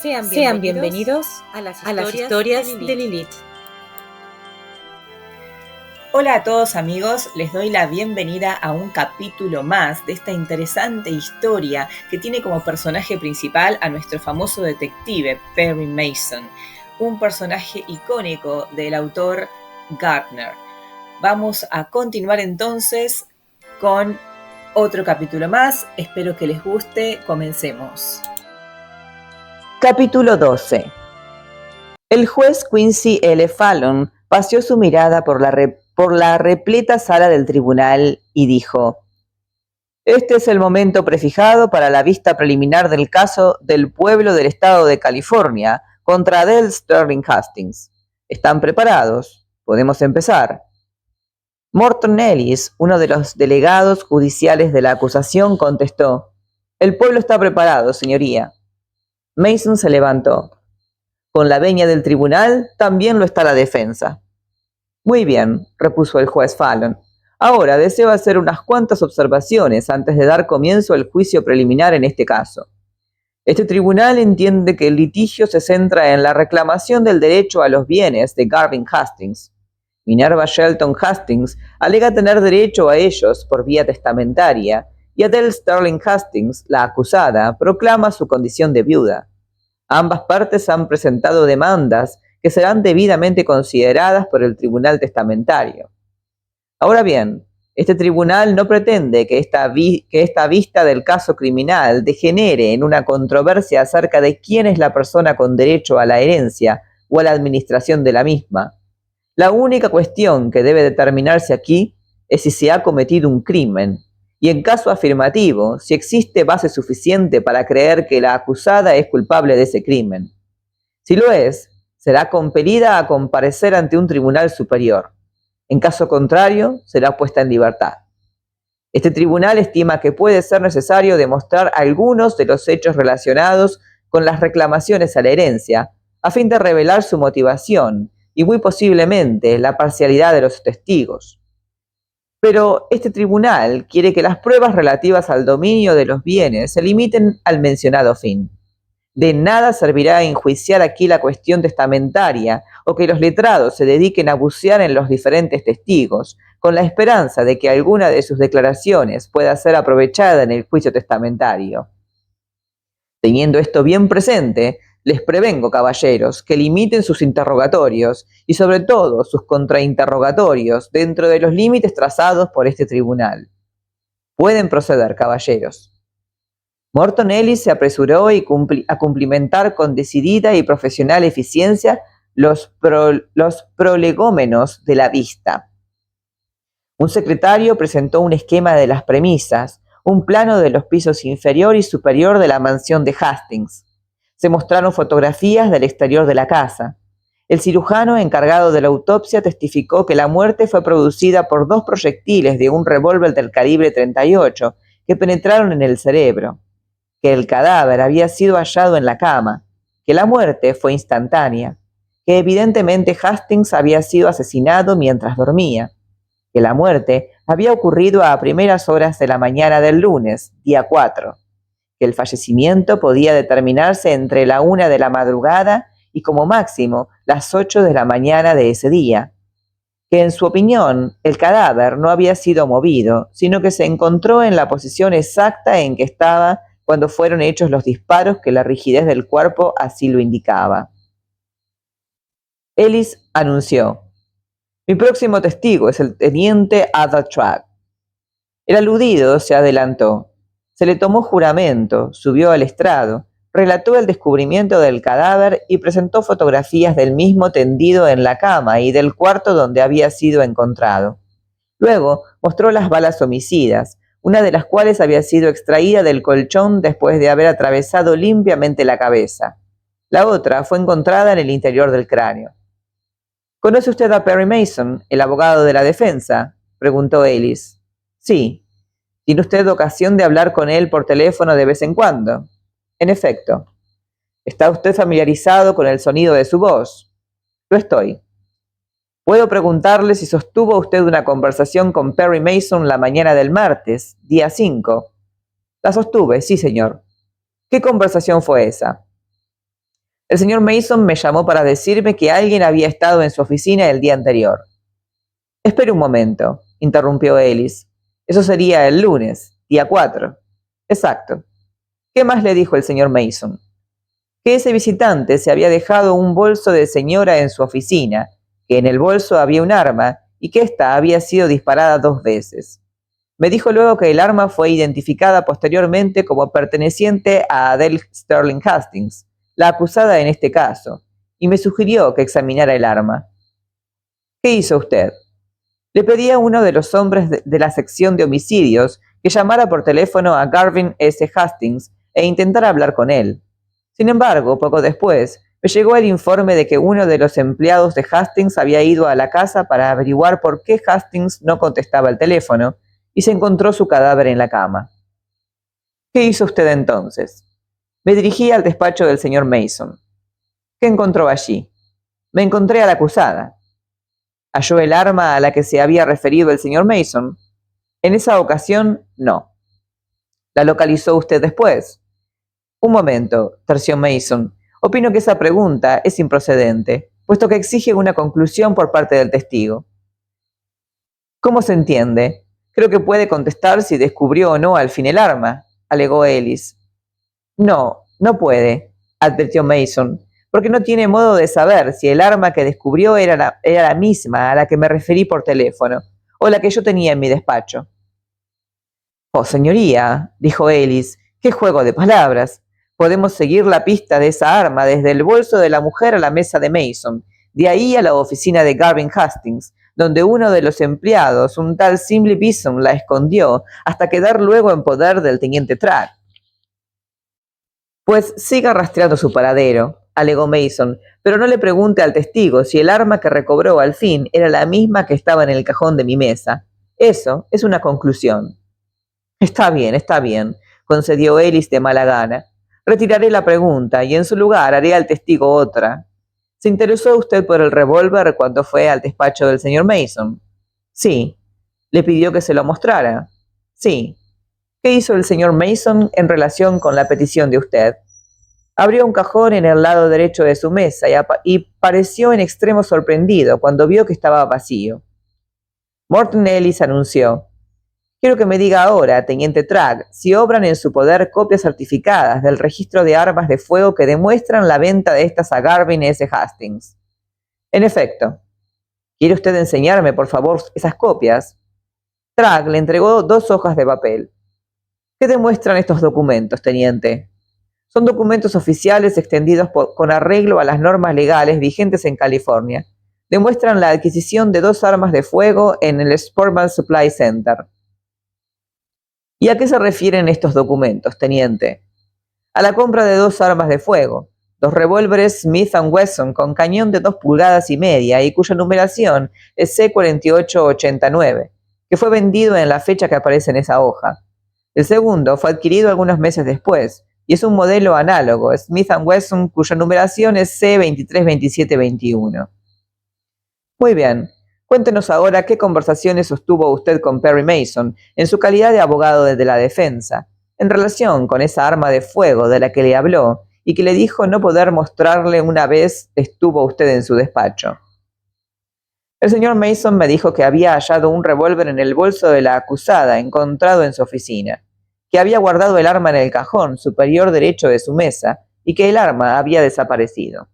Sean bienvenidos a las historias de Lilith. Hola a todos amigos, les doy la bienvenida a un capítulo más de esta interesante historia que tiene como personaje principal a nuestro famoso detective Perry Mason, un personaje icónico del autor Gardner. Vamos a continuar entonces con otro capítulo más, espero que les guste, comencemos. Capítulo 12. El juez Quincy L. Fallon paseó su mirada por la repleta sala del tribunal y dijo: «Este es el momento prefijado para la vista preliminar del caso del pueblo del estado de California contra Adele Sterling Hastings. ¿Están preparados? Podemos empezar». Morton Ellis, uno de los delegados judiciales de la acusación, contestó: «El pueblo está preparado, señoría». Mason se levantó. «Con la venia del tribunal también lo está la defensa». «Muy bien», repuso el juez Fallon. «Ahora deseo hacer unas cuantas observaciones antes de dar comienzo al juicio preliminar en este caso. Este tribunal entiende que el litigio se centra en la reclamación del derecho a los bienes de Garvin Hastings. Minerva Shelton Hastings alega tener derecho a ellos por vía testamentaria y Adele Sterling Hastings, la acusada, proclama su condición de viuda. Ambas partes han presentado demandas que serán debidamente consideradas por el tribunal testamentario. Ahora bien, este tribunal no pretende que esta vista del caso criminal degenere en una controversia acerca de quién es la persona con derecho a la herencia o a la administración de la misma. La única cuestión que debe determinarse aquí es si se ha cometido un crimen, y en caso afirmativo, si existe base suficiente para creer que la acusada es culpable de ese crimen. Si lo es, será compelida a comparecer ante un tribunal superior. En caso contrario, será puesta en libertad. Este tribunal estima que puede ser necesario demostrar algunos de los hechos relacionados con las reclamaciones a la herencia, a fin de revelar su motivación y muy posiblemente la parcialidad de los testigos. Pero este tribunal quiere que las pruebas relativas al dominio de los bienes se limiten al mencionado fin. De nada servirá enjuiciar aquí la cuestión testamentaria o que los letrados se dediquen a bucear en los diferentes testigos, con la esperanza de que alguna de sus declaraciones pueda ser aprovechada en el juicio testamentario. Teniendo esto bien presente, les prevengo, caballeros, que limiten sus interrogatorios y sobre todo sus contrainterrogatorios dentro de los límites trazados por este tribunal. Pueden proceder, caballeros». Morton Ellis se apresuró a cumplimentar con decidida y profesional eficiencia los prolegómenos de la vista. Un secretario presentó un esquema de las premisas, un plano de los pisos inferior y superior de la mansión de Hastings. Se mostraron fotografías del exterior de la casa. El cirujano encargado de la autopsia testificó que la muerte fue producida por 2 proyectiles de un revólver del calibre 38 que penetraron en el cerebro, que el cadáver había sido hallado en la cama, que la muerte fue instantánea, que evidentemente Hastings había sido asesinado mientras dormía, que la muerte había ocurrido a primeras horas de la mañana del lunes, día 4, que el fallecimiento podía determinarse entre la 1 de la madrugada y como máximo las 8 de la mañana de ese día, que en su opinión el cadáver no había sido movido, sino que se encontró en la posición exacta en que estaba cuando fueron hechos los disparos, que la rigidez del cuerpo así lo indicaba. Ellis anunció: «Mi próximo testigo es el teniente Ada Trapp». El aludido se adelantó. Se le tomó juramento, subió al estrado, relató el descubrimiento del cadáver y presentó fotografías del mismo tendido en la cama y del cuarto donde había sido encontrado. Luego mostró las balas homicidas, una de las cuales había sido extraída del colchón después de haber atravesado limpiamente la cabeza. La otra fue encontrada en el interior del cráneo. «¿Conoce usted a Perry Mason, el abogado de la defensa?», preguntó Ellis. «Sí». «¿Tiene usted ocasión de hablar con él por teléfono de vez en cuando?». «En efecto». «¿Está usted familiarizado con el sonido de su voz?». «Lo estoy». «¿Puedo preguntarle si sostuvo usted una conversación con Perry Mason la mañana del martes, día 5? «La sostuve, sí, señor». «¿Qué conversación fue esa?». El señor Mason me llamó para decirme que alguien había estado en su oficina el día anterior. Espere un momento, interrumpió Ellis. Eso sería el lunes, día 4. Exacto. ¿Qué más le dijo el señor Mason? Que ese visitante se había dejado un bolso de señora en su oficina, que en el bolso había un arma y que ésta había sido disparada 2 veces. Me dijo luego que el arma fue identificada posteriormente como perteneciente a Adele Sterling Hastings, la acusada en este caso, y me sugirió que examinara el arma. ¿Qué hizo usted? Le pedí a uno de los hombres de la sección de homicidios que llamara por teléfono a Garvin S. Hastings e intentara hablar con él. Sin embargo, poco después, me llegó el informe de que uno de los empleados de Hastings había ido a la casa para averiguar por qué Hastings no contestaba el teléfono y se encontró su cadáver en la cama. ¿Qué hizo usted entonces? Me dirigí al despacho del señor Mason. ¿Qué encontró allí? Me encontré a la acusada. ¿Halló el arma a la que se había referido el señor Mason? En esa ocasión, no. ¿La localizó usted después? Un momento, terció Mason. Opino que esa pregunta es improcedente, puesto que exige una conclusión por parte del testigo. ¿Cómo se entiende? Creo que puede contestar si descubrió o no al fin el arma, alegó Ellis. No, no puede, advirtió Mason, porque no tiene modo de saber si el arma que descubrió era la misma a la que me referí por teléfono, o la que yo tenía en mi despacho. Oh, señoría, dijo Ellis, qué juego de palabras. Podemos seguir la pista de esa arma desde el bolso de la mujer a la mesa de Mason, de ahí a la oficina de Garvin Hastings, donde uno de los empleados, un tal Simley Bison, la escondió hasta quedar luego en poder del teniente Track. Pues siga rastreando su paradero, alegó Mason, pero no le pregunte al testigo si el arma que recobró al fin era la misma que estaba en el cajón de mi mesa. Eso es una conclusión. Está bien, concedió Ellis de mala gana. Retiraré la pregunta y en su lugar haré al testigo otra. ¿Se interesó usted por el revólver cuando fue al despacho del señor Mason? Sí. ¿Le pidió que se lo mostrara? Sí. ¿Qué hizo el señor Mason en relación con la petición de usted? Abrió un cajón en el lado derecho de su mesa y pareció en extremo sorprendido cuando vio que estaba vacío. Morton Ellis anunció: Quiero que me diga ahora, teniente Track, si obran en su poder copias certificadas del registro de armas de fuego que demuestran la venta de estas a Garvin S. Hastings. En efecto. ¿Quiere usted enseñarme, por favor, esas copias? Track le entregó 2 hojas de papel. ¿Qué demuestran estos documentos, teniente? Son documentos oficiales extendidos con arreglo a las normas legales vigentes en California. Demuestran la adquisición de 2 armas de fuego en el Sportman Supply Center. ¿Y a qué se refieren estos documentos, teniente? A la compra de 2 armas de fuego, 2 revólveres Smith & Wesson con cañón de 2,5 pulgadas y cuya numeración es C4889, que fue vendido en la fecha que aparece en esa hoja. El segundo fue adquirido algunos meses después y es un modelo análogo, Smith & Wesson, cuya numeración es C232721. Muy bien. Cuéntenos ahora qué conversaciones sostuvo usted con Perry Mason en su calidad de abogado de la defensa, en relación con esa arma de fuego de la que le habló y que le dijo no poder mostrarle una vez estuvo usted en su despacho. El señor Mason me dijo que había hallado un revólver en el bolso de la acusada encontrado en su oficina, que había guardado el arma en el cajón superior derecho de su mesa y que el arma había desaparecido.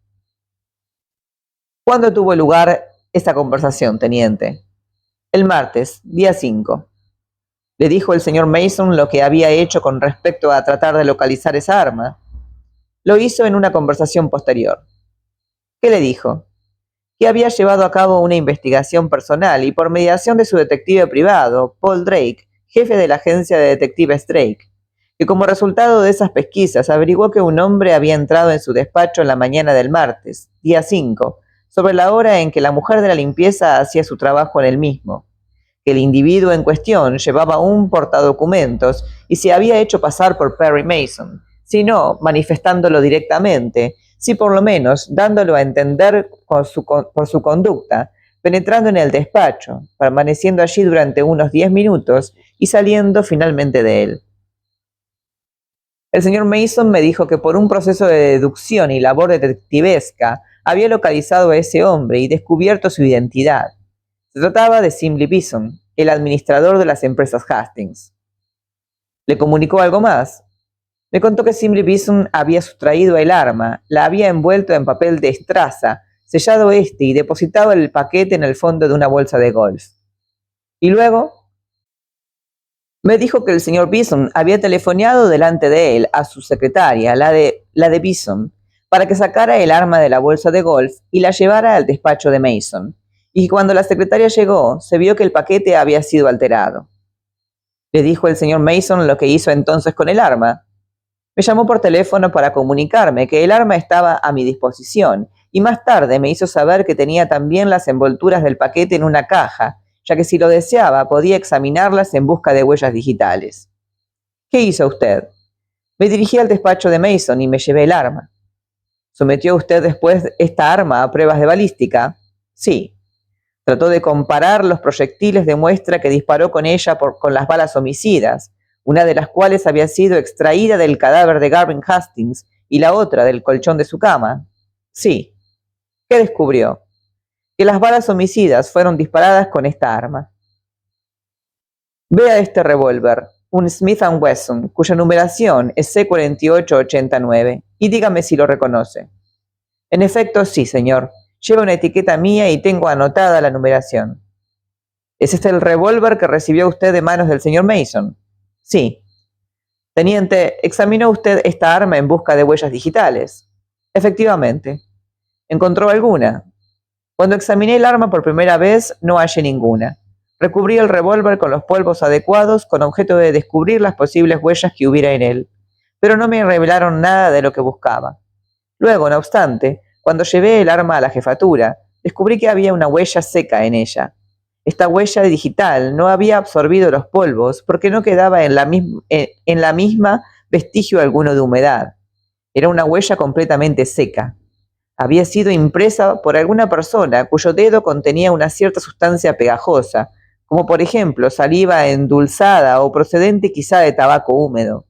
¿Cuándo tuvo lugar esta conversación, teniente? El martes, día 5. ¿Le dijo el señor Mason lo que había hecho con respecto a tratar de localizar esa arma? Lo hizo en una conversación posterior. ¿Qué le dijo? Que había llevado a cabo una investigación personal y por mediación de su detective privado, Paul Drake, jefe de la agencia de detectives Drake, que como resultado de esas pesquisas averiguó que un hombre había entrado en su despacho en la mañana del martes, día 5, sobre la hora en que la mujer de la limpieza hacía su trabajo en el mismo, que el individuo en cuestión llevaba un portadocumentos y se había hecho pasar por Perry Mason, si no manifestándolo directamente, si por lo menos dándolo a entender por su conducta, penetrando en el despacho, permaneciendo allí durante unos 10 minutos y saliendo finalmente de él. El señor Mason me dijo que por un proceso de deducción y labor detectivesca había localizado a ese hombre y descubierto su identidad. Se trataba de Simley Bison, el administrador de las empresas Hastings. ¿Le comunicó algo más? Me contó que Simley Bison había sustraído el arma, la había envuelto en papel de estraza, sellado y depositado el paquete en el fondo de una bolsa de golf. Y luego me dijo que el señor Bison había telefoneado delante de él a su secretaria, la de Bison, para que sacara el arma de la bolsa de golf y la llevara al despacho de Mason. Y cuando la secretaria llegó, se vio que el paquete había sido alterado. Le dijo el señor Mason lo que hizo entonces con el arma. Me llamó por teléfono para comunicarme que el arma estaba a mi disposición y más tarde me hizo saber que tenía también las envolturas del paquete en una caja, ya que si lo deseaba podía examinarlas en busca de huellas digitales. ¿Qué hizo usted? Me dirigí al despacho de Mason y me llevé el arma. ¿Sometió usted después esta arma a pruebas de balística? Sí. Trató de comparar los proyectiles de muestra que disparó con ella con las balas homicidas, una de las cuales había sido extraída del cadáver de Garvin Hastings y la otra del colchón de su cama. Sí. ¿Qué descubrió? Que las balas homicidas fueron disparadas con esta arma. Vea este revólver, un Smith & Wesson, cuya numeración es C4889, y dígame si lo reconoce. En efecto, sí, señor. Lleva una etiqueta mía y tengo anotada la numeración. ¿Es este el revólver que recibió usted de manos del señor Mason? Sí. Teniente, ¿examinó usted esta arma en busca de huellas digitales? Efectivamente. ¿Encontró alguna? Cuando examiné el arma por primera vez, no hallé ninguna. Recubrí el revólver con los polvos adecuados con objeto de descubrir las posibles huellas que hubiera en él, pero no me revelaron nada de lo que buscaba. Luego, no obstante, cuando llevé el arma a la jefatura, descubrí que había una huella seca en ella. Esta huella digital no había absorbido los polvos porque no quedaba en la misma vestigio alguno de humedad. Era una huella completamente seca. Había sido impresa por alguna persona cuyo dedo contenía una cierta sustancia pegajosa, como por ejemplo saliva endulzada o procedente quizá de tabaco húmedo.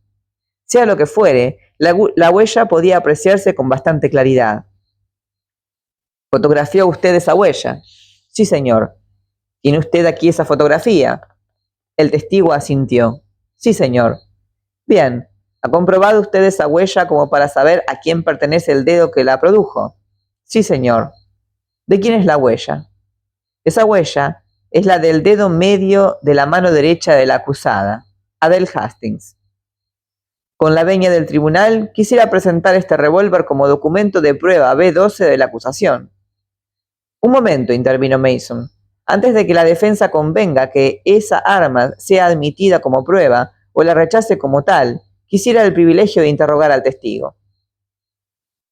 Sea lo que fuere, la huella podía apreciarse con bastante claridad. ¿Fotografió usted esa huella? Sí, señor. ¿Tiene usted aquí esa fotografía? El testigo asintió. Sí, señor. Bien. ¿Ha comprobado usted esa huella como para saber a quién pertenece el dedo que la produjo? Sí, señor. ¿De quién es la huella? Esa huella es la del dedo medio de la mano derecha de la acusada, Adele Hastings. Con la venia del tribunal, quisiera presentar este revólver como documento de prueba B12 de la acusación. Un momento, intervino Mason. Antes de que la defensa convenga que esa arma sea admitida como prueba o la rechace como tal, quisiera el privilegio de interrogar al testigo.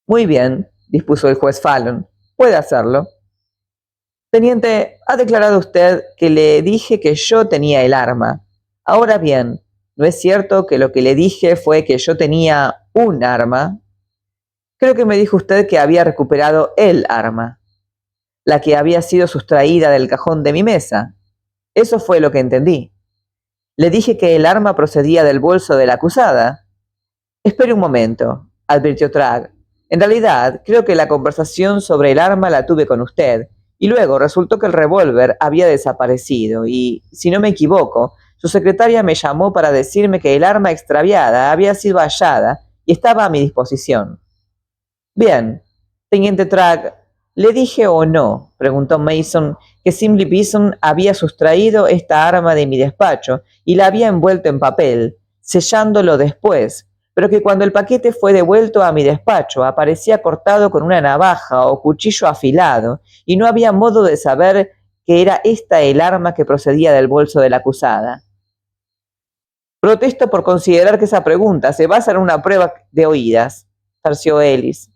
Muy bien, dispuso el juez Fallon. Puede hacerlo. Teniente, ha declarado usted que le dije que yo tenía el arma. Ahora bien, ¿no es cierto que lo que le dije fue que yo tenía un arma? Creo que me dijo usted que había recuperado el arma, la que había sido sustraída del cajón de mi mesa. Eso fue lo que entendí. Le dije que el arma procedía del bolso de la acusada. Espere un momento, advirtió Tragg. En realidad, creo que la conversación sobre el arma la tuve con usted, y luego resultó que el revólver había desaparecido y, si no me equivoco, su secretaria me llamó para decirme que el arma extraviada había sido hallada y estaba a mi disposición. Bien, teniente Tragg, ¿le dije o no, preguntó Mason, que Simley Bison había sustraído esta arma de mi despacho y la había envuelto en papel, sellándolo después, pero que cuando el paquete fue devuelto a mi despacho aparecía cortado con una navaja o cuchillo afilado y no había modo de saber que era esta el arma que procedía del bolso de la acusada? Protesto por considerar que esa pregunta se basa en una prueba de oídas, terció Ellis.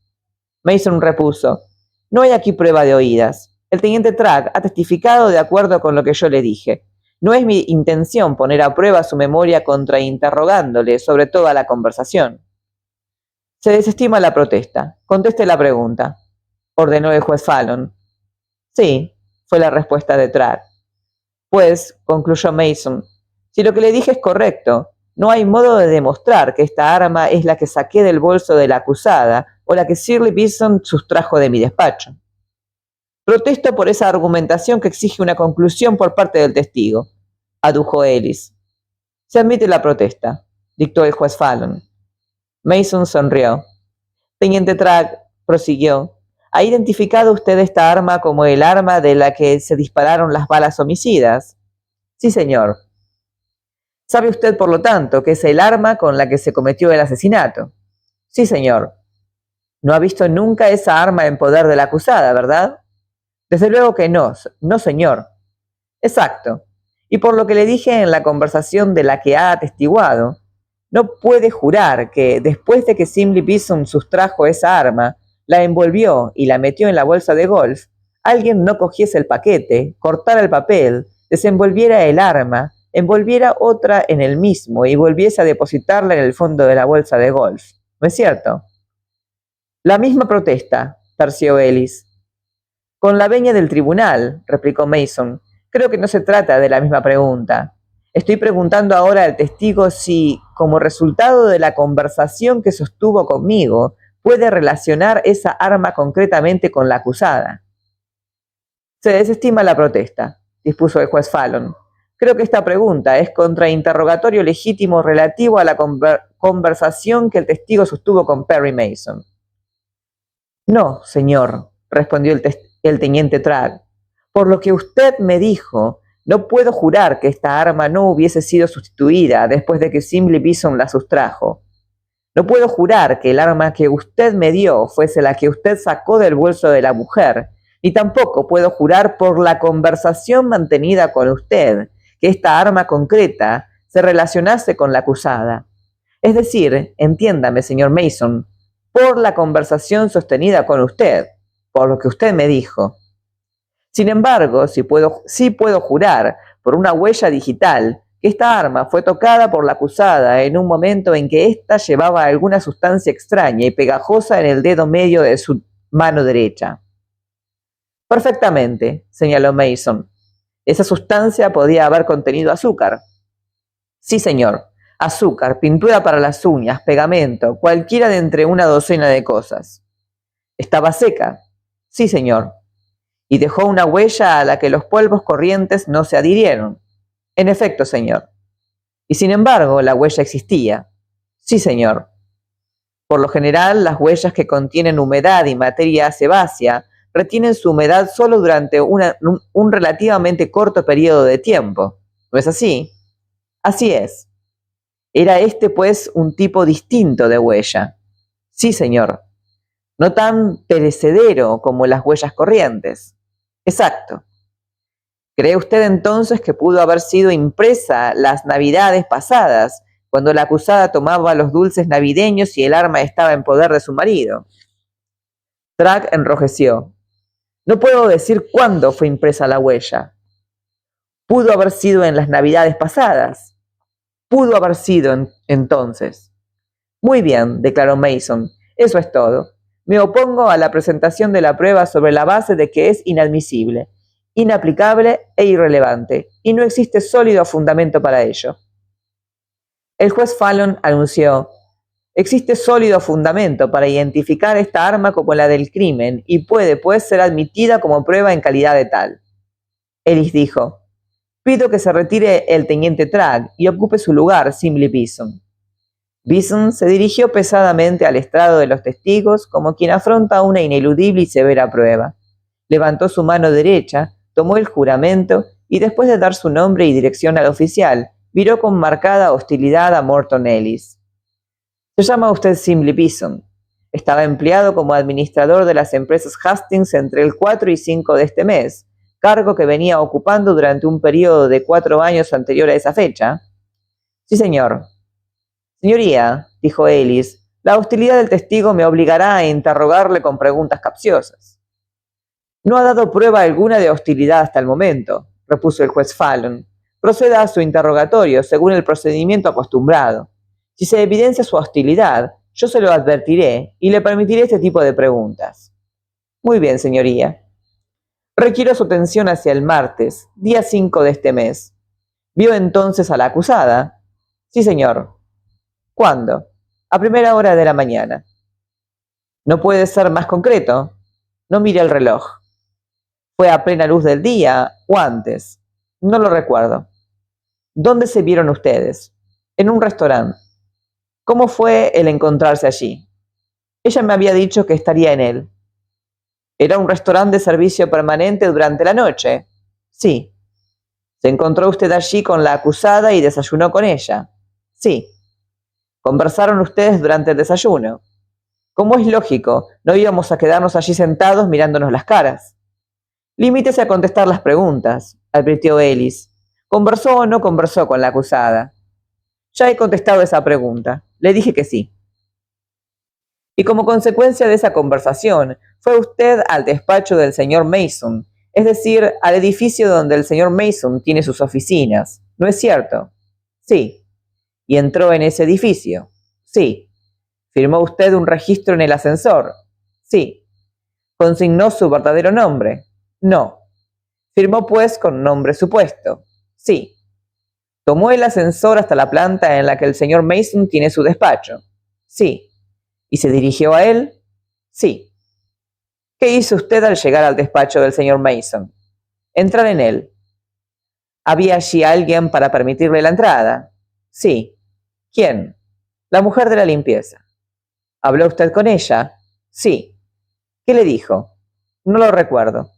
Mason repuso, no hay aquí prueba de oídas. El teniente Tragg ha testificado de acuerdo con lo que yo le dije. No es mi intención poner a prueba su memoria contrainterrogándole sobre toda la conversación. Se desestima la protesta. Conteste la pregunta, ordenó el juez Fallon. Sí, fue la respuesta de Tragg. Pues, concluyó Mason, si lo que le dije es correcto, No hay modo de demostrar que esta arma es la que saqué del bolso de la acusada o la que Shirley Beeson sustrajo de mi despacho. Protesto por esa argumentación que exige una conclusión por parte del testigo, adujo Ellis. Se admite la protesta, dictó el juez Fallon. Mason sonrió. Teniente Track prosiguió. ¿Ha identificado usted esta arma como el arma de la que se dispararon las balas homicidas? Sí, señor. ¿Sabe usted, por lo tanto, que es el arma con la que se cometió el asesinato? Sí, señor. No ha visto nunca esa arma en poder de la acusada, ¿verdad? Desde luego que no, no, señor. Exacto. Y por lo que le dije en la conversación de la que ha atestiguado, no puede jurar que después de que Shirley Beeson sustrajo esa arma, la envolvió y la metió en la bolsa de golf, alguien no cogiese el paquete, cortara el papel, desenvolviera el arma, envolviera otra en el mismo y volviese a depositarla en el fondo de la bolsa de golf. ¿No es cierto? La misma protesta, terció Ellis. Con la venia del tribunal, replicó Mason. Creo que no se trata de la misma pregunta. Estoy preguntando ahora al testigo si, como resultado de la conversación que sostuvo conmigo, puede relacionar esa arma concretamente con la acusada. Se desestima la protesta, dispuso el juez Fallon. Creo que esta pregunta es contrainterrogatorio legítimo relativo a la conversación que el testigo sostuvo con Perry Mason. No, señor, respondió el teniente Track. Por lo que usted me dijo, no puedo jurar que esta arma no hubiese sido sustituida después de que Shirley Beeson la sustrajo. No puedo jurar que el arma que usted me dio fuese la que usted sacó del bolso de la mujer, ni tampoco puedo jurar por la conversación mantenida con usted que esta arma concreta se relacionase con la acusada. Es decir, entiéndame, señor Mason, por la conversación sostenida con usted, por lo que usted me dijo. Sin embargo, sí puedo jurar por una huella digital que esta arma fue tocada por la acusada en un momento en que ésta llevaba alguna sustancia extraña y pegajosa en el dedo medio de su mano derecha. Perfectamente, señaló Mason. Esa sustancia podía haber contenido azúcar. Sí, señor. Azúcar, pintura para las uñas, pegamento, cualquiera de entre una docena de cosas. ¿Estaba seca? Sí, señor. Y dejó una huella a la que los polvos corrientes no se adhirieron. En efecto, señor. Y sin embargo, la huella existía. Sí, señor. Por lo general, las huellas que contienen humedad y materia sebácea retienen su humedad solo durante un relativamente corto periodo de tiempo. ¿No es así? Así es. Era este, pues, un tipo distinto de huella. Sí, señor. No tan perecedero como las huellas corrientes. Exacto. ¿Cree usted entonces que pudo haber sido impresa las navidades pasadas, cuando la acusada tomaba los dulces navideños y el arma estaba en poder de su marido? Track enrojeció. No puedo decir cuándo fue impresa la huella. Pudo haber sido en las navidades pasadas. Pudo haber sido entonces. Muy bien, declaró Mason. Eso es todo. Me opongo a la presentación de la prueba sobre la base de que es inadmisible, inaplicable e irrelevante, y no existe sólido fundamento para ello. El juez Fallon anunció: existe sólido fundamento para identificar esta arma como la del crimen y puede, pues, ser admitida como prueba en calidad de tal. Ellis dijo: pido que se retire el teniente Track y ocupe su lugar Shirley Beeson. Beeson se dirigió pesadamente al estrado de los testigos como quien afronta una ineludible y severa prueba. Levantó su mano derecha, tomó el juramento y, después de dar su nombre y dirección al oficial, miró con marcada hostilidad a Morton Ellis. Se llama usted Shirley Beeson. Estaba empleado como administrador de las empresas Hastings entre el 4 y 5 de este mes, cargo que venía ocupando durante un periodo de 4 años anterior a esa fecha. Sí, señor. Señoría, dijo Ellis, la hostilidad del testigo me obligará a interrogarle con preguntas capciosas. No ha dado prueba alguna de hostilidad hasta el momento, repuso el juez Fallon. Proceda a su interrogatorio según el procedimiento acostumbrado. Si se evidencia su hostilidad, yo se lo advertiré y le permitiré este tipo de preguntas. Muy bien, señoría. Requiero su atención hacia el martes, día 5 de este mes. ¿Vio entonces a la acusada? Sí, señor. ¿Cuándo? A primera hora de la mañana. ¿No puede ser más concreto? No mire el reloj. ¿Fue a plena luz del día o antes? No lo recuerdo. ¿Dónde se vieron ustedes? En un restaurante. ¿Cómo fue el encontrarse allí? Ella me había dicho que estaría en él. ¿Era un restaurante de servicio permanente durante la noche? Sí. ¿Se encontró usted allí con la acusada y desayunó con ella? Sí. ¿Conversaron ustedes durante el desayuno? Como es lógico, no íbamos a quedarnos allí sentados mirándonos las caras. Limítese a contestar las preguntas, advirtió Ellis. ¿Conversó o no conversó con la acusada? Ya he contestado esa pregunta. Le dije que sí. Y como consecuencia de esa conversación, fue usted al despacho del señor Mason, es decir, al edificio donde el señor Mason tiene sus oficinas, ¿no es cierto? Sí. ¿Y entró en ese edificio? Sí. ¿Firmó usted un registro en el ascensor? Sí. ¿Consignó su verdadero nombre? No. ¿Firmó pues con nombre supuesto? Sí. ¿Tomó el ascensor hasta la planta en la que el señor Mason tiene su despacho? Sí. ¿Y se dirigió a él? Sí. ¿Qué hizo usted al llegar al despacho del señor Mason? Entrar en él. ¿Había allí alguien para permitirle la entrada? Sí. ¿Quién? La mujer de la limpieza. ¿Habló usted con ella? Sí. ¿Qué le dijo? No lo recuerdo.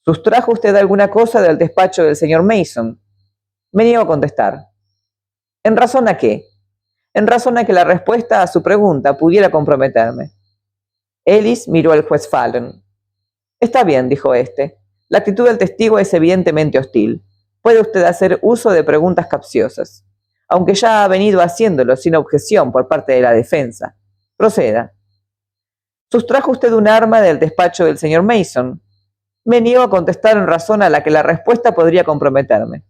¿Sustrajo usted alguna cosa del despacho del señor Mason? Me niego a contestar. ¿En razón a qué? En razón a que la respuesta a su pregunta pudiera comprometerme. Ellis miró al juez Fallon. Está bien, dijo éste. La actitud del testigo es evidentemente hostil. Puede usted hacer uso de preguntas capciosas, aunque ya ha venido haciéndolo sin objeción por parte de la defensa. Proceda. ¿Sustrajo usted un arma del despacho del señor Mason? Me niego a contestar en razón a la que la respuesta podría comprometerme.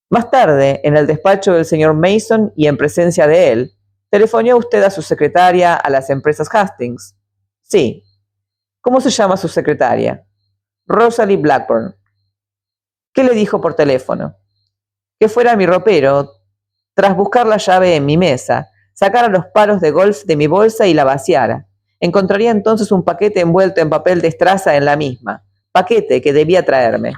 Más tarde, en el despacho del señor Mason y en presencia de él, ¿telefonió usted a su secretaria a las empresas Hastings? Sí. ¿Cómo se llama su secretaria? Rosalie Blackburn. ¿Qué le dijo por teléfono? Que fuera a mi ropero, tras buscar la llave en mi mesa, sacara los palos de golf de mi bolsa y la vaciara. Encontraría entonces un paquete envuelto en papel de estraza en la misma, paquete que debía traerme.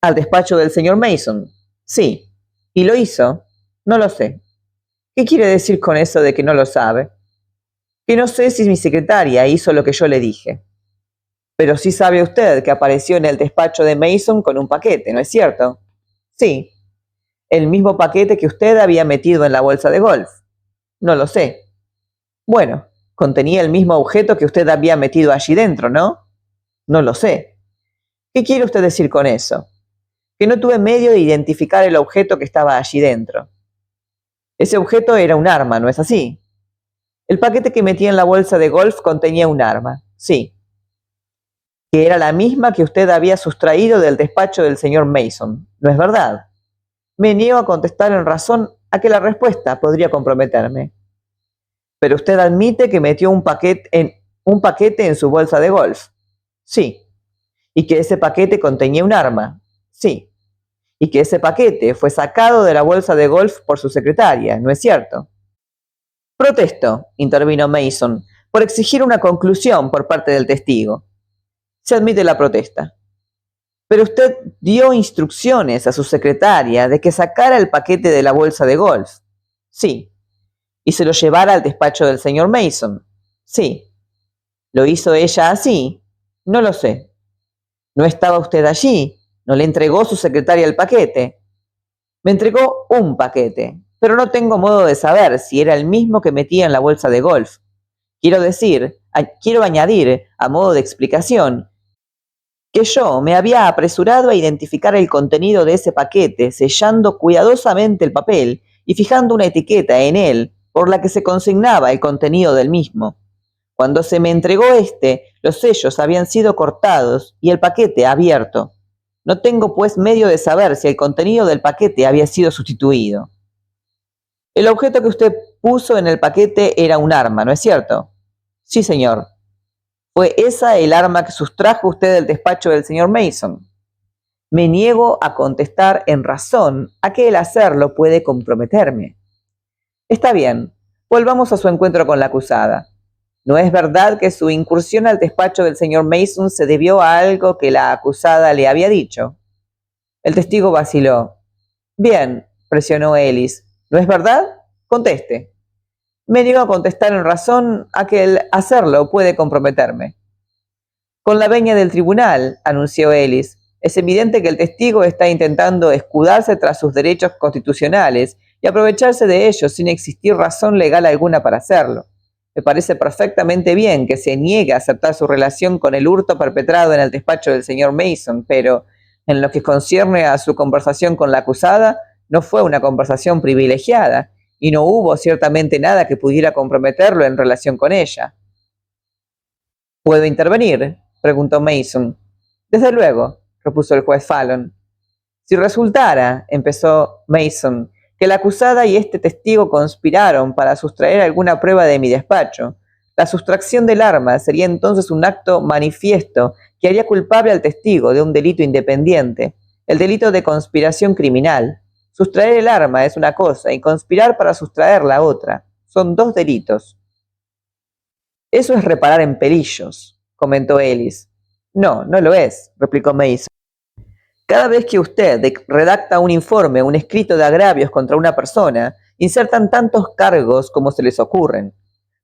¿Al despacho del señor Mason? Sí. ¿Y lo hizo? No lo sé. ¿Qué quiere decir con eso de que no lo sabe? Que no sé si mi secretaria hizo lo que yo le dije. Pero sí sabe usted que apareció en el despacho de Mason con un paquete, ¿no es cierto? Sí. El mismo paquete que usted había metido en la bolsa de golf. No lo sé. Bueno, contenía el mismo objeto que usted había metido allí dentro, ¿no? No lo sé. ¿Qué quiere usted decir con eso? Que no tuve medio de identificar el objeto que estaba allí dentro. Ese objeto era un arma, ¿no es así? El paquete que metí en la bolsa de golf contenía un arma, sí. Que era la misma que usted había sustraído del despacho del señor Mason, ¿no es verdad? Me niego a contestar en razón a que la respuesta podría comprometerme. Pero usted admite que metió un paquete en su bolsa de golf. Sí. Y que ese paquete contenía un arma. Sí. Y que ese paquete fue sacado de la bolsa de golf por su secretaria, ¿no es cierto? Protesto, intervino Mason, por exigir una conclusión por parte del testigo. Se admite la protesta. Pero usted dio instrucciones a su secretaria de que sacara el paquete de la bolsa de golf. Sí. ¿Y se lo llevara al despacho del señor Mason? Sí. ¿Lo hizo ella así? No lo sé. ¿No estaba usted allí? ¿No le entregó su secretaria el paquete? Me entregó un paquete, pero no tengo modo de saber si era el mismo que metía en la bolsa de golf. Quiero añadir, a modo de explicación, que yo me había apresurado a identificar el contenido de ese paquete, sellando cuidadosamente el papel y fijando una etiqueta en él por la que se consignaba el contenido del mismo. Cuando se me entregó los sellos habían sido cortados y el paquete abierto. No tengo pues medio de saber si el contenido del paquete había sido sustituido. El objeto que usted puso en el paquete era un arma, ¿no es cierto? Sí, señor. ¿Fue esa el arma que sustrajo usted del despacho del señor Mason? Me niego a contestar en razón a que el hacerlo puede comprometerme. Está bien, volvamos a su encuentro con la acusada. ¿No es verdad que su incursión al despacho del señor Mason se debió a algo que la acusada le había dicho? El testigo vaciló. Bien, presionó Ellis. ¿No es verdad? Conteste. Me niego a contestar en razón a que el hacerlo puede comprometerme. Con la venia del tribunal, anunció Ellis. Es evidente que el testigo está intentando escudarse tras sus derechos constitucionales y aprovecharse de ellos sin existir razón legal alguna para hacerlo. Me parece perfectamente bien que se niegue a aceptar su relación con el hurto perpetrado en el despacho del señor Mason, pero en lo que concierne a su conversación con la acusada, no fue una conversación privilegiada y no hubo ciertamente nada que pudiera comprometerlo en relación con ella. ¿Puedo intervenir?, preguntó Mason. Desde luego, repuso el juez Fallon. Si resultara, empezó Mason, que la acusada y este testigo conspiraron para sustraer alguna prueba de mi despacho, la sustracción del arma sería entonces un acto manifiesto que haría culpable al testigo de un delito independiente, el delito de conspiración criminal. Sustraer el arma es una cosa y conspirar para sustraerla otra. Son dos delitos. Eso es reparar en pelillos, comentó Ellis. No, no lo es, replicó Mason. Cada vez que usted redacta un informe, un escrito de agravios contra una persona, insertan tantos cargos como se les ocurren.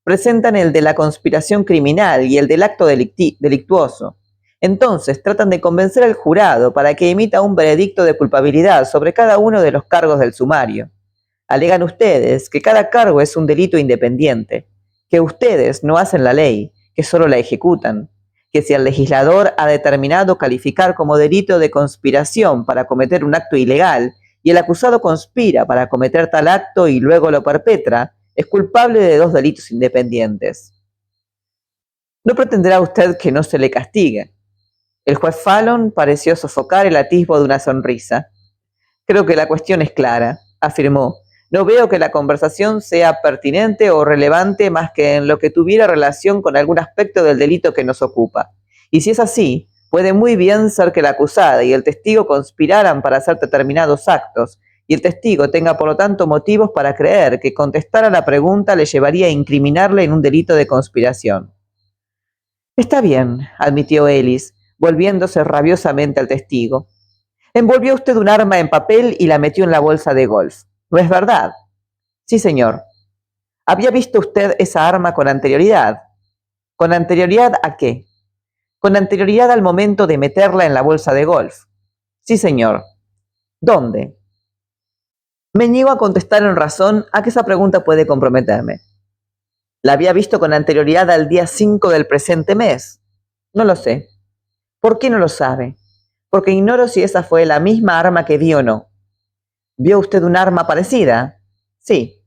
Presentan el de la conspiración criminal y el del acto delictuoso. Entonces tratan de convencer al jurado para que emita un veredicto de culpabilidad sobre cada uno de los cargos del sumario. Alegan ustedes que cada cargo es un delito independiente, que ustedes no hacen la ley, que solo la ejecutan, que si el legislador ha determinado calificar como delito de conspiración para cometer un acto ilegal y el acusado conspira para cometer tal acto y luego lo perpetra, es culpable de dos delitos independientes. No pretenderá usted que no se le castigue. El juez Fallon pareció sofocar el atisbo de una sonrisa. Creo que la cuestión es clara, afirmó. No veo que la conversación sea pertinente o relevante más que en lo que tuviera relación con algún aspecto del delito que nos ocupa. Y si es así, puede muy bien ser que la acusada y el testigo conspiraran para hacer determinados actos, y el testigo tenga por lo tanto motivos para creer que contestar a la pregunta le llevaría a incriminarle en un delito de conspiración. Está bien, admitió Ellis, volviéndose rabiosamente al testigo. Envolvió usted un arma en papel y la metió en la bolsa de golf. ¿No es verdad? Sí, señor. ¿Había visto usted esa arma con anterioridad? ¿Con anterioridad a qué? Con anterioridad al momento de meterla en la bolsa de golf. Sí, señor. ¿Dónde? Me niego a contestar en razón a que esa pregunta puede comprometerme. ¿La había visto con anterioridad al día 5 del presente mes? No lo sé. ¿Por qué no lo sabe? Porque ignoro si esa fue la misma arma que vi o no. ¿Vio usted un arma parecida? Sí.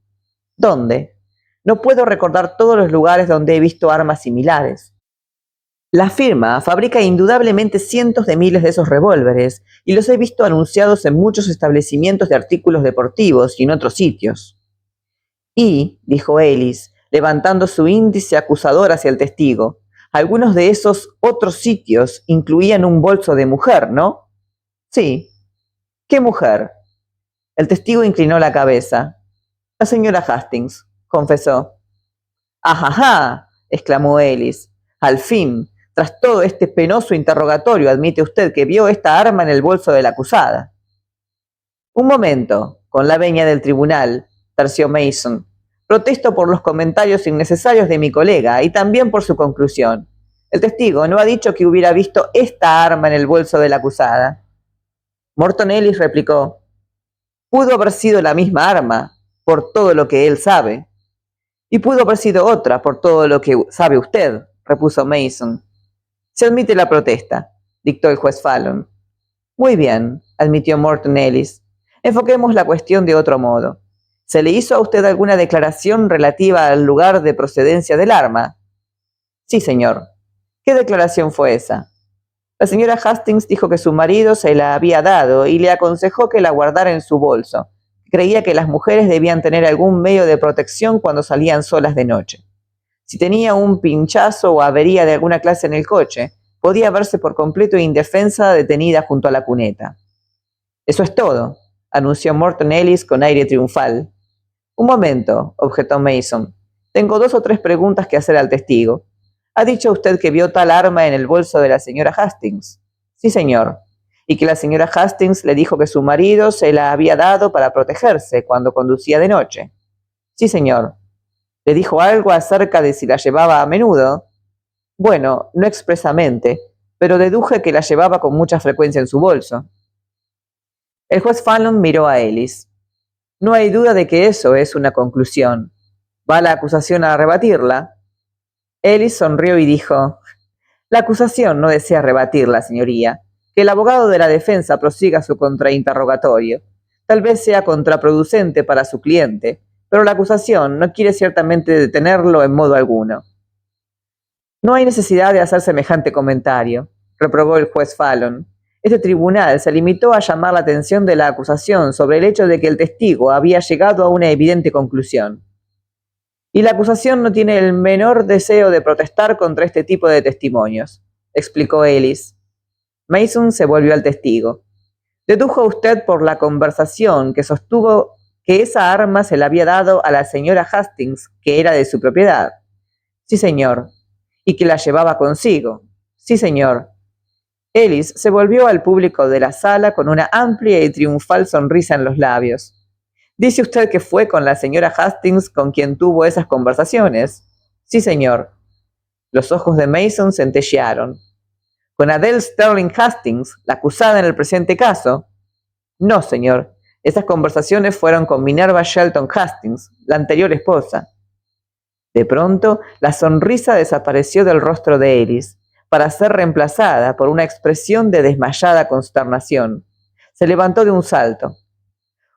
¿Dónde? No puedo recordar todos los lugares donde he visto armas similares. La firma fabrica indudablemente cientos de miles de esos revólveres y los he visto anunciados en muchos establecimientos de artículos deportivos y en otros sitios. Y, dijo Ellis, levantando su índice acusador hacia el testigo, algunos de esos otros sitios incluían un bolso de mujer, ¿no? Sí. ¿Qué mujer? El testigo inclinó la cabeza. La señora Hastings, confesó. ¡Ajaja!, exclamó Ellis. Al fin, tras todo este penoso interrogatorio, admite usted que vio esta arma en el bolso de la acusada. Un momento, con la venia del tribunal, terció Mason. Protesto por los comentarios innecesarios de mi colega y también por su conclusión. El testigo no ha dicho que hubiera visto esta arma en el bolso de la acusada. Morton Ellis replicó. Pudo haber sido la misma arma, por todo lo que él sabe. Y pudo haber sido otra, por todo lo que sabe usted, repuso Mason. Se admite la protesta, dictó el juez Fallon. Muy bien, admitió Morton Ellis. Enfoquemos la cuestión de otro modo. ¿Se le hizo a usted alguna declaración relativa al lugar de procedencia del arma? Sí, señor. ¿Qué declaración fue esa? La señora Hastings dijo que su marido se la había dado y le aconsejó que la guardara en su bolso. Creía que las mujeres debían tener algún medio de protección cuando salían solas de noche. Si tenía un pinchazo o avería de alguna clase en el coche, podía verse por completo indefensa detenida junto a la cuneta. «Eso es todo», anunció Morton Ellis con aire triunfal. «Un momento», objetó Mason. «Tengo 2 o 3 preguntas que hacer al testigo. ¿Ha dicho usted que vio tal arma en el bolso de la señora Hastings?» «Sí, señor. Y que la señora Hastings le dijo que su marido se la había dado para protegerse cuando conducía de noche». «Sí, señor». «¿Le dijo algo acerca de si la llevaba a menudo?» «Bueno, no expresamente, pero deduje que la llevaba con mucha frecuencia en su bolso». El juez Fallon miró a Ellis. «No hay duda de que eso es una conclusión. ¿Va la acusación a rebatirla?» Ellis sonrió y dijo: «La acusación no desea rebatirla, señoría. Que el abogado de la defensa prosiga su contrainterrogatorio. Tal vez sea contraproducente para su cliente, pero la acusación no quiere ciertamente detenerlo en modo alguno». «No hay necesidad de hacer semejante comentario», reprobó el juez Fallon. «Este tribunal se limitó a llamar la atención de la acusación sobre el hecho de que el testigo había llegado a una evidente conclusión. Y la acusación no tiene el menor deseo de protestar contra este tipo de testimonios», explicó Ellis. Mason se volvió al testigo. «Dedujo usted por la conversación que sostuvo que esa arma se la había dado a la señora Hastings, que era de su propiedad». «Sí, señor». «Y que la llevaba consigo». «Sí, señor». Ellis se volvió al público de la sala con una amplia y triunfal sonrisa en los labios. «¿Dice usted que fue con la señora Hastings con quien tuvo esas conversaciones?» «Sí, señor». Los ojos de Mason centellearon. «¿Con Adele Sterling Hastings, la acusada en el presente caso?» «No, señor. Esas conversaciones fueron con Minerva Shelton Hastings, la anterior esposa». De pronto, la sonrisa desapareció del rostro de Ellis, para ser reemplazada por una expresión de desmayada consternación. Se levantó de un salto.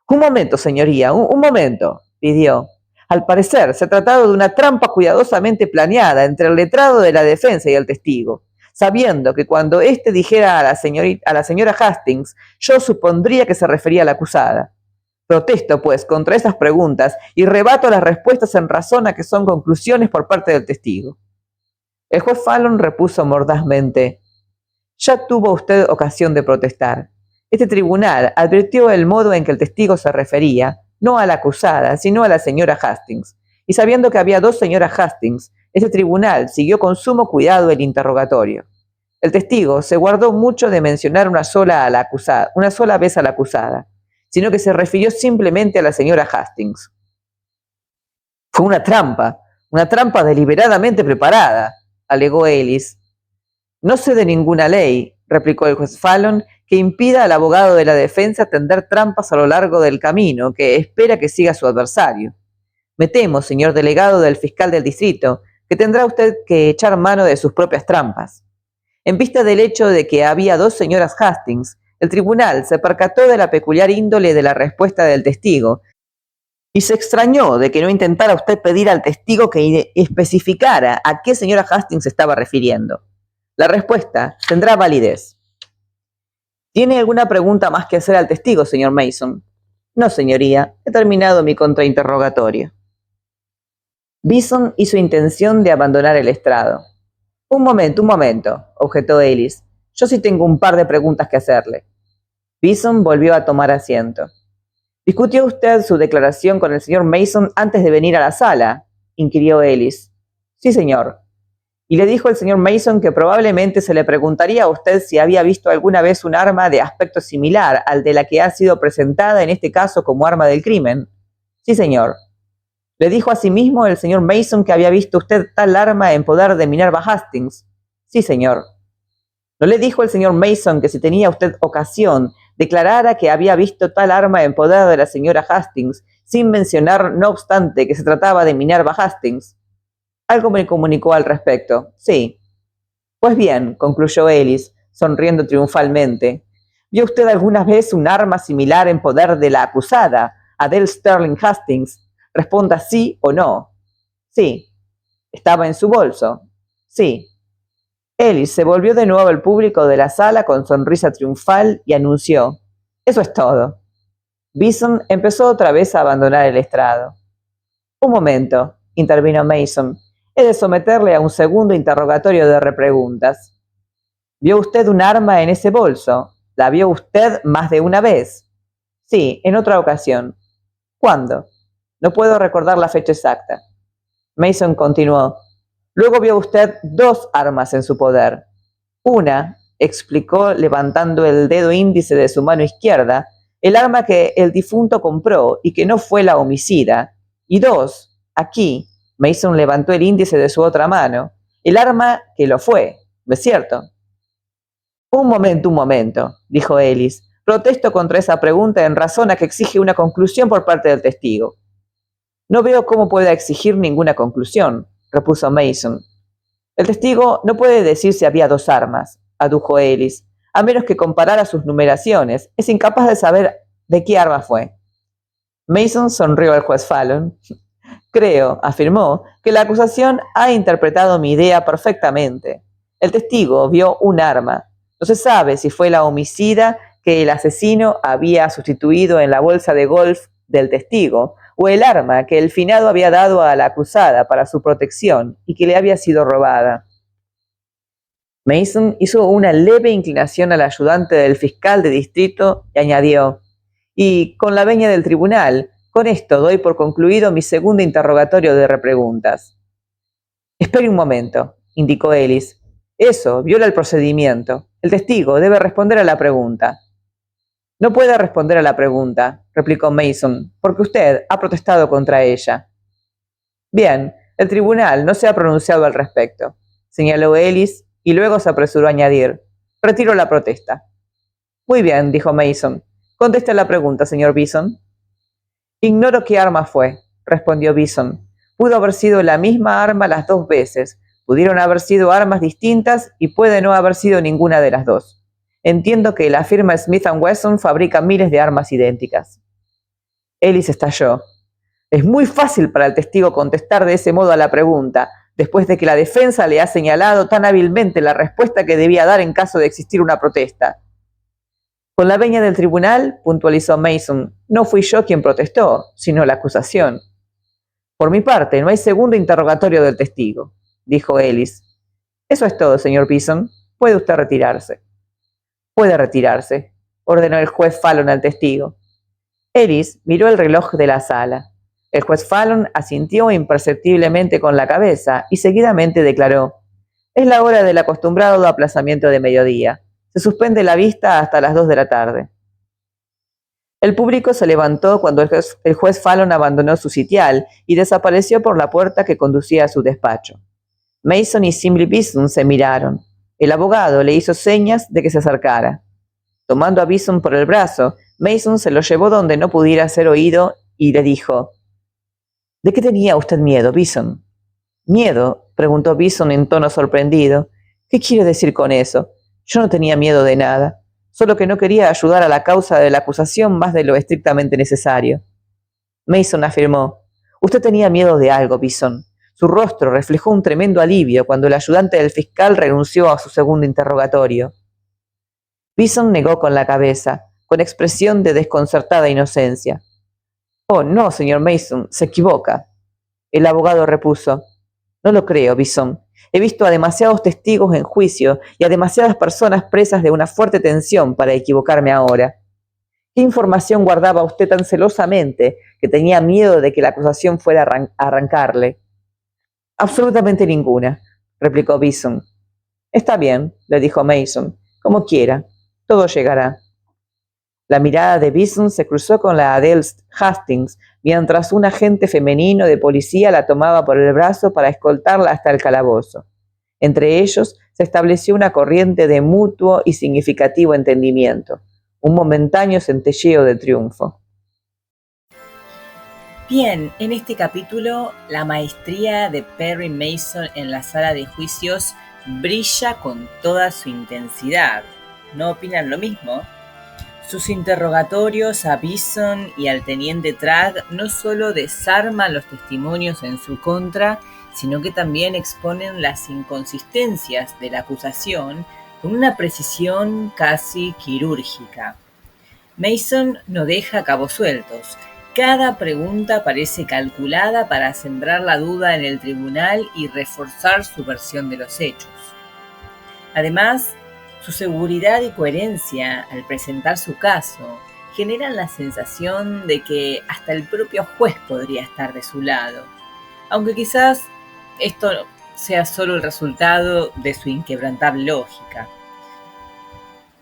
«Un momento, señoría, un momento», pidió. «Al parecer, se trataba de una trampa cuidadosamente planeada entre el letrado de la defensa y el testigo, sabiendo que cuando éste dijera a la señora Hastings, yo supondría que se refería a la acusada. Protesto, pues, contra esas preguntas y rebato las respuestas en razón a que son conclusiones por parte del testigo». El juez Fallon repuso mordazmente: «Ya tuvo usted ocasión de protestar. Este tribunal advirtió el modo en que el testigo se refería, no a la acusada, sino a la señora Hastings, y sabiendo que había 2 señoras Hastings, este tribunal siguió con sumo cuidado el interrogatorio. El testigo se guardó mucho de mencionar una sola vez a la acusada, sino que se refirió simplemente a la señora Hastings». «Fue una trampa deliberadamente preparada», alegó Ellis. «No sé de ninguna ley», replicó el juez Fallon, «que impida al abogado de la defensa tender trampas a lo largo del camino que espera que siga su adversario. Me temo, señor delegado del fiscal del distrito, que tendrá usted que echar mano de sus propias trampas. En vista del hecho de que había 2 señoras Hastings, el tribunal se percató de la peculiar índole de la respuesta del testigo y se extrañó de que no intentara usted pedir al testigo que especificara a qué señora Hastings se estaba refiriendo. La respuesta tendrá validez». «¿Tiene alguna pregunta más que hacer al testigo, señor Mason?» «No, señoría. He terminado mi contrainterrogatorio». Bison hizo intención de abandonar el estrado. Un momento», objetó Ellis. «Yo sí tengo un par de preguntas que hacerle». Bison volvió a tomar asiento. «¿Discutió usted su declaración con el señor Mason antes de venir a la sala?», inquirió Ellis. «Sí, señor». «Y le dijo el señor Mason que probablemente se le preguntaría a usted si había visto alguna vez un arma de aspecto similar al de la que ha sido presentada en este caso como arma del crimen?» «Sí, señor». «¿Le dijo asimismo el señor Mason que había visto usted tal arma en poder de Minerva Hastings?» «Sí, señor». ¿No le dijo el señor Mason que si tenía usted ocasión, declarara que había visto tal arma en poder de la señora Hastings, sin mencionar, no obstante, que se trataba de Minerva Hastings?» «Algo me comunicó al respecto, sí». «Pues bien», concluyó Ellis, sonriendo triunfalmente, ¿vio usted alguna vez un arma similar en poder de la acusada, Adele Sterling Hastings? Responda sí o no». «Sí». «¿Estaba en su bolso?» «Sí». Ellis se volvió de nuevo al público de la sala con sonrisa triunfal y anunció: «Eso es todo». Bison empezó otra vez a abandonar el estrado. «Un momento», intervino Mason. «He de someterle a un segundo interrogatorio de repreguntas». ¿Vio usted un arma en ese bolso? ¿La vio usted más de una vez? Sí, en otra ocasión. ¿Cuándo? No puedo recordar la fecha exacta. Mason continuó. Luego vio usted dos armas en su poder. Una, explicó levantando el dedo índice de su mano izquierda, el arma que el difunto compró y que no fue la homicida. Y dos, aquí, Mason levantó el índice de su otra mano, el arma que lo fue, ¿no es cierto? Un momento, dijo Ellis. Protesto contra esa pregunta en razón a que exige una conclusión por parte del testigo. No veo cómo pueda exigir ninguna conclusión, repuso Mason. El testigo no puede decir si había dos armas, adujo Ellis, a menos que comparara sus numeraciones. Es incapaz de saber de qué arma fue. Mason sonrió al juez Fallon. Creo, afirmó, que la acusación ha interpretado mi idea perfectamente. El testigo vio un arma. No se sabe si fue la homicida que el asesino había sustituido en la bolsa de golf del testigo o el arma que el finado había dado a la acusada para su protección y que le había sido robada. Mason hizo una leve inclinación al ayudante del fiscal de distrito y añadió, y con la venia del tribunal, con esto doy por concluido mi segundo interrogatorio de repreguntas. Espere un momento, indicó Ellis. Eso viola el procedimiento. El testigo debe responder a la pregunta. No puede responder a la pregunta, replicó Mason, porque usted ha protestado contra ella. Bien, el tribunal no se ha pronunciado al respecto, señaló Ellis y luego se apresuró a añadir. Retiro la protesta. Muy bien, dijo Mason. Conteste la pregunta, señor Bison. Ignoro qué arma fue, respondió Bison. Pudo haber sido la misma arma las dos veces. Pudieron haber sido armas distintas y puede no haber sido ninguna de las dos. Entiendo que la firma Smith & Wesson fabrica miles de armas idénticas. Ellis estalló. Es muy fácil para el testigo contestar de ese modo a la pregunta, después de que la defensa le ha señalado tan hábilmente la respuesta que debía dar en caso de existir una protesta. Con la venia del tribunal, puntualizó Mason, no fui yo quien protestó, sino la acusación. Por mi parte, no hay segundo interrogatorio del testigo, dijo Ellis. Eso es todo, señor Bison. Puede usted retirarse. Puede retirarse, ordenó el juez Fallon al testigo. Ellis miró el reloj de la sala. El juez Fallon asintió imperceptiblemente con la cabeza y seguidamente declaró: es la hora del acostumbrado aplazamiento de mediodía. Se suspende la vista hasta las 2 de la tarde. El público se levantó cuando el juez Fallon abandonó su sitial y desapareció por la puerta que conducía a su despacho. Mason y Simley Bison se miraron. El abogado le hizo señas de que se acercara. Tomando a Bison por el brazo, Mason se lo llevó donde no pudiera ser oído y le dijo: ¿De qué tenía usted miedo, Bison? ¿Miedo?, preguntó Bison en tono sorprendido. ¿Qué quiere decir con eso? Yo no tenía miedo de nada, solo que no quería ayudar a la causa de la acusación más de lo estrictamente necesario. Mason afirmó: usted tenía miedo de algo, Bison. Su rostro reflejó un tremendo alivio cuando el ayudante del fiscal renunció a su segundo interrogatorio. Bison negó con la cabeza, con expresión de desconcertada inocencia. Oh, no, señor Mason, se equivoca. El abogado repuso: no lo creo, Bison. He visto a demasiados testigos en juicio y a demasiadas personas presas de una fuerte tensión para equivocarme ahora. ¿Qué información guardaba usted tan celosamente que tenía miedo de que la acusación fuera a arrancarle? Absolutamente ninguna, replicó Bison. Está bien, le dijo Mason, como quiera, todo llegará. La mirada de Bison se cruzó con la de Hastings, mientras un agente femenino de policía la tomaba por el brazo para escoltarla hasta el calabozo. Entre ellos se estableció una corriente de mutuo y significativo entendimiento, un momentáneo centelleo de triunfo. Bien, en este capítulo la maestría de Perry Mason en la sala de juicios brilla con toda su intensidad. ¿No opinan lo mismo? Sus interrogatorios a Bison y al teniente Tragg no solo desarman los testimonios en su contra, sino que también exponen las inconsistencias de la acusación con una precisión casi quirúrgica. Mason no deja cabos sueltos. Cada pregunta parece calculada para sembrar la duda en el tribunal y reforzar su versión de los hechos. Además, Su seguridad y coherencia al presentar su caso generan la sensación de que hasta el propio juez podría estar de su lado, aunque quizás esto sea solo el resultado de su inquebrantable lógica.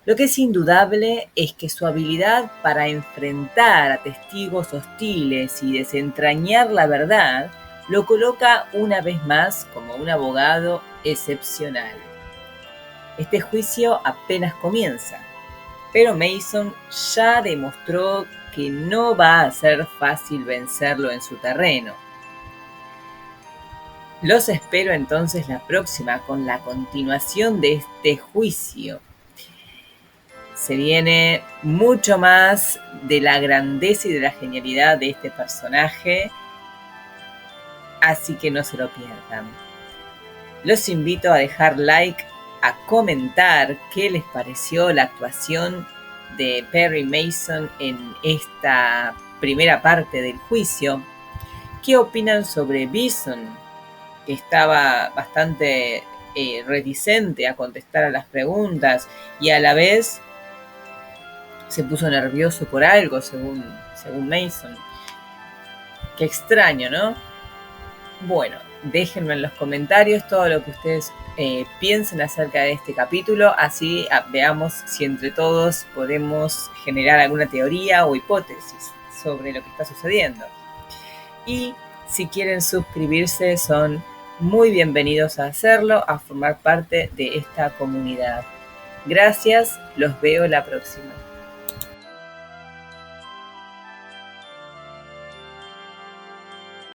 Lo que es indudable es que su habilidad para enfrentar a testigos hostiles y desentrañar la verdad lo coloca una vez más como un abogado excepcional. Este juicio apenas comienza, pero Mason ya demostró que no va a ser fácil vencerlo en su terreno. Los espero entonces la próxima con la continuación de este juicio. Se viene mucho más de la grandeza y de la genialidad de este personaje, así que no se lo pierdan. Los invito a dejar like, a comentar qué les pareció la actuación de Perry Mason en esta primera parte del juicio. ¿Qué opinan sobre Bison, que estaba bastante reticente a contestar a las preguntas y a la vez se puso nervioso por algo, según Mason? Qué extraño, ¿no? Bueno, déjenme en los comentarios todo lo que ustedes piensen acerca de este capítulo, así veamos si entre todos podemos generar alguna teoría o hipótesis sobre lo que está sucediendo. Y si quieren suscribirse, son muy bienvenidos a hacerlo, a formar parte de esta comunidad. Gracias, los veo la próxima.